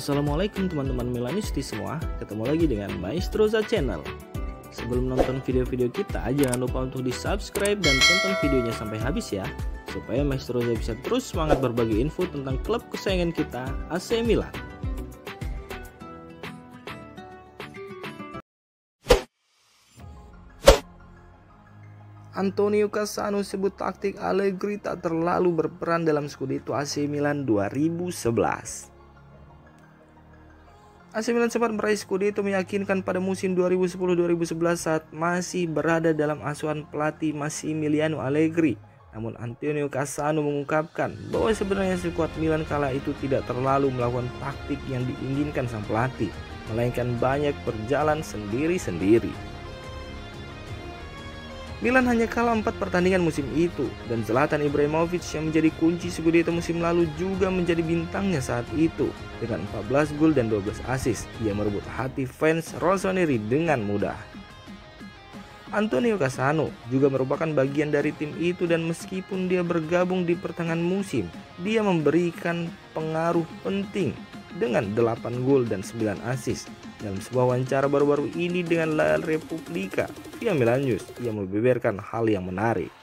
Assalamualaikum teman-teman Milanisti semua, ketemu lagi dengan Maestroza Channel. Sebelum nonton video-video kita, jangan lupa untuk di subscribe dan tonton videonya sampai habis ya, supaya Maestroza bisa terus semangat berbagi info tentang klub kesayangan kita, AC Milan. Antonio Cassano sebut taktik Allegri tak terlalu berperan dalam Scudetto AC Milan 2011. AC Milan sempat meraih Scudetto meyakinkan pada musim 2010-2011 saat masih berada dalam asuhan pelatih Massimiliano Allegri. Namun Antonio Cassano mengungkapkan bahwa sebenarnya skuad Milan kala itu tidak terlalu melakukan taktik yang diinginkan sang pelatih, melainkan banyak berjalan sendiri-sendiri. Milan hanya kalah 4 pertandingan musim itu, dan Zlatan Ibrahimovic yang menjadi kunci Scudetto musim lalu juga menjadi bintangnya saat itu. Dengan 14 gol dan 12 assist, ia merebut hati fans rossoneri dengan mudah. Antonio Cassano juga merupakan bagian dari tim itu, dan meskipun dia bergabung di pertengahan musim, dia memberikan pengaruh penting dengan 8 gol dan 9 assist. Dalam sebuah wawancara baru-baru ini dengan La Repubblica via Milan News, ia membeberkan hal yang menarik.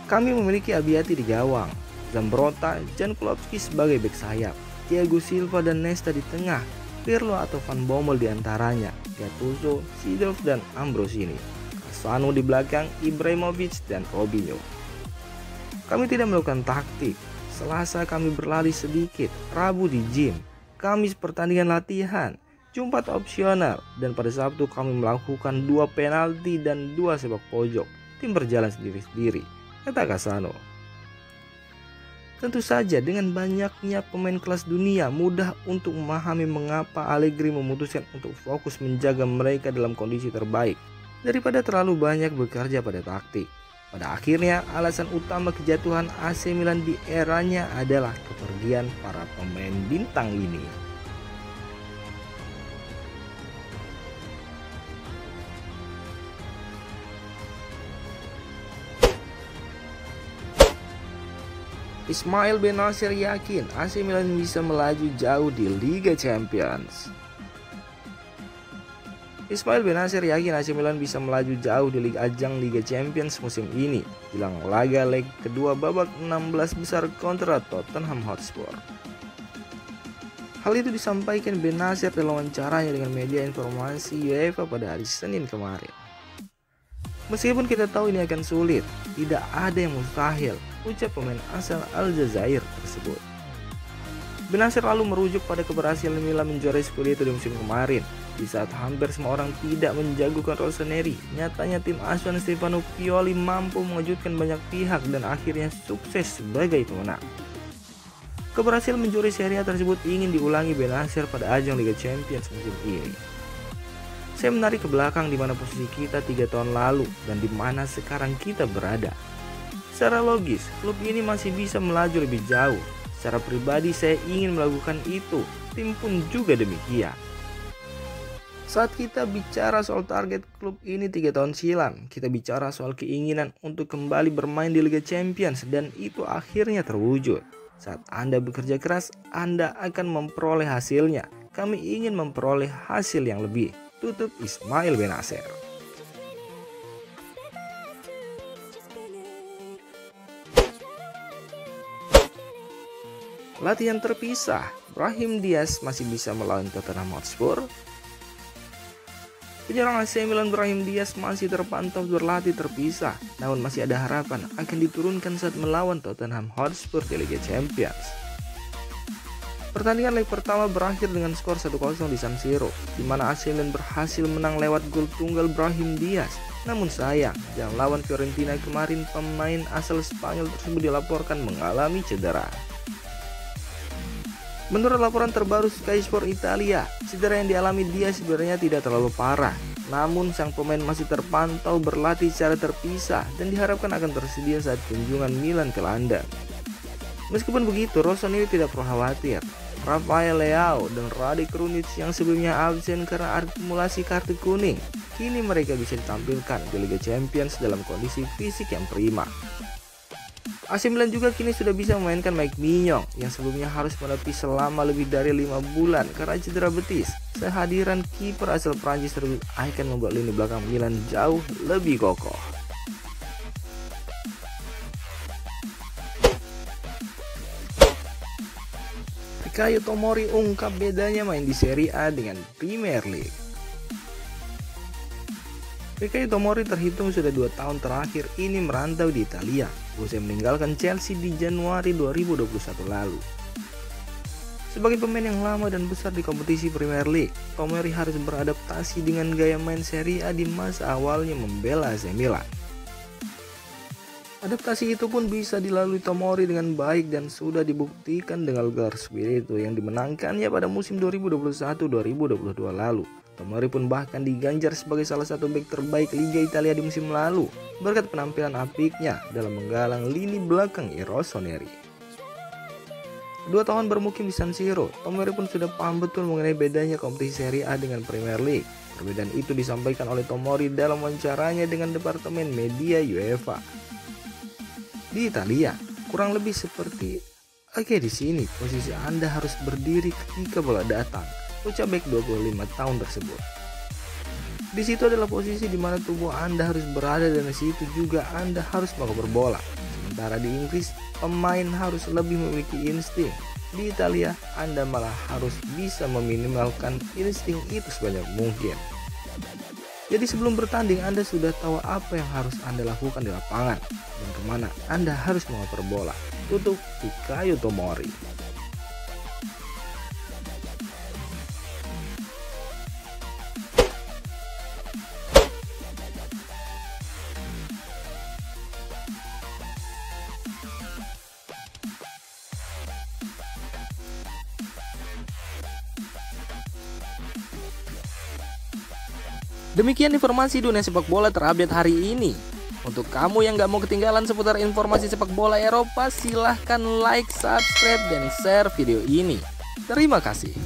Kami memiliki Abbiati di gawang, Zambrotta, Jan Kulowski sebagai bek sayap, Thiago Silva dan Nesta di tengah, Pirlo atau Van Bommel di antaranya, Gattuso, Seedorf dan Ambrosini, Cassano di belakang, Ibrahimovic dan Robinho. Kami tidak melakukan taktik. Selasa kami berlari sedikit, Rabu di gym, Kamis pertandingan latihan, Jumat opsional, dan pada Sabtu kami melakukan 2 penalti dan 2 sepak pojok. Tim berjalan sendiri-sendiri, kata Cassano. Tentu saja dengan banyaknya pemain kelas dunia, mudah untuk memahami mengapa Allegri memutuskan untuk fokus menjaga mereka dalam kondisi terbaik daripada terlalu banyak bekerja pada taktik. Pada akhirnya, alasan utama kejatuhan AC Milan di eranya adalah kepergian para pemain bintang ini. Ismail Bennacer yakin AC Milan bisa melaju jauh di Liga Champions. Ismail Bennacer yakin AC Milan bisa melaju jauh di ajang Liga Champions musim ini jelang laga leg kedua babak 16 besar kontra Tottenham Hotspur. Hal itu disampaikan Bennacer dalam wawancaranya dengan media informasi UEFA pada hari Senin kemarin. Meskipun kita tahu ini akan sulit, tidak ada yang mustahil, ucap pemain asal Aljazair tersebut. Bennacer lalu merujuk pada keberhasilan Milan menjuarai Scudetto di musim kemarin. Di saat hampir semua orang tidak menjagokan rossoneri, nyatanya tim asuhan Stefano Pioli mampu mengejutkan banyak pihak dan akhirnya sukses sebagai pemenang. Keberhasilan menjuarai Serie A tersebut ingin diulangi Bennacer pada ajang Liga Champions musim ini. Saya menarik ke belakang di mana posisi kita 3 tahun lalu dan di mana sekarang kita berada. Secara logis, klub ini masih bisa melaju lebih jauh. Secara pribadi saya ingin melakukan itu, tim pun juga demikian. Saat kita bicara soal target klub ini 3 tahun silam, kita bicara soal keinginan untuk kembali bermain di Liga Champions dan itu akhirnya terwujud. Saat Anda bekerja keras, Anda akan memperoleh hasilnya. Kami ingin memperoleh hasil yang lebih, tutup Ismail Bennacer. Latihan terpisah, Brahim Diaz masih bisa melawan Tottenham Hotspur. Penyerang AC Milan Brahim Diaz masih terpantau berlatih terpisah, namun masih ada harapan akan diturunkan saat melawan Tottenham Hotspur di Liga Champions. Pertandingan leg pertama berakhir dengan skor 1-0 di San Siro, di mana AC Milan berhasil menang lewat gol tunggal Brahim Diaz. Namun sayang, yang lawan Fiorentina kemarin pemain asal Spanyol tersebut dilaporkan mengalami cedera. Menurut laporan terbaru Sky Sport Italia, cedera yang dialami dia sebenarnya tidak terlalu parah. Namun sang pemain masih terpantau berlatih secara terpisah dan diharapkan akan tersedia saat kunjungan Milan ke London. Meskipun begitu, rossoneri tidak perlu khawatir. Rafael Leao dan Rade Krunic yang sebelumnya absen karena akumulasi kartu kuning, kini mereka bisa ditampilkan di Liga Champions dalam kondisi fisik yang prima. AC Milan juga kini sudah bisa memainkan Mike Mignon yang sebelumnya harus menepi selama lebih dari 5 bulan karena cedera betis. Kehadiran kiper asal Prancis tersebut akan membuat lini belakang Milan jauh lebih kokoh. Fikayo Tomori ungkap bedanya main di Serie A dengan Premier League. Fikayo Tomori terhitung sudah 2 tahun terakhir ini merantau di Italia, usai meninggalkan Chelsea di Januari 2021 lalu. Sebagai pemain yang lama dan besar di kompetisi Premier League, Tomori harus beradaptasi dengan gaya main Serie A di masa awalnya membela AC Milan. Adaptasi itu pun bisa dilalui Tomori dengan baik dan sudah dibuktikan dengan gelar Scudetto yang dimenangkannya pada musim 2021-2022 lalu. Tomori pun bahkan diganjar sebagai salah satu bek terbaik Liga Italia di musim lalu berkat penampilan apiknya dalam menggalang lini belakang Rossoneri. 2 tahun bermukim di San Siro, Tomori pun sudah paham betul mengenai bedanya kompetisi Serie A dengan Premier League. Perbedaan itu disampaikan oleh Tomori dalam wawancaranya dengan Departemen Media UEFA. Di Italia, kurang lebih seperti, "Oke, di sini posisi Anda harus berdiri ketika bola datang," ucap bek 25 tahun tersebut. Di situ adalah posisi di mana tubuh Anda harus berada dan di situ juga Anda harus mengoper bola. Sementara di Inggris, pemain harus lebih memiliki insting. Di Italia, Anda malah harus bisa meminimalkan insting itu sebanyak mungkin. Jadi sebelum bertanding Anda sudah tahu apa yang harus Anda lakukan di lapangan dan kemana Anda harus mengoper bola. Tutup Fikayo Tomori. Demikian informasi dunia sepak bola terupdate hari ini. Untuk kamu yang gak mau ketinggalan seputar informasi sepak bola Eropa, silahkan like, subscribe, dan share video ini. Terima kasih.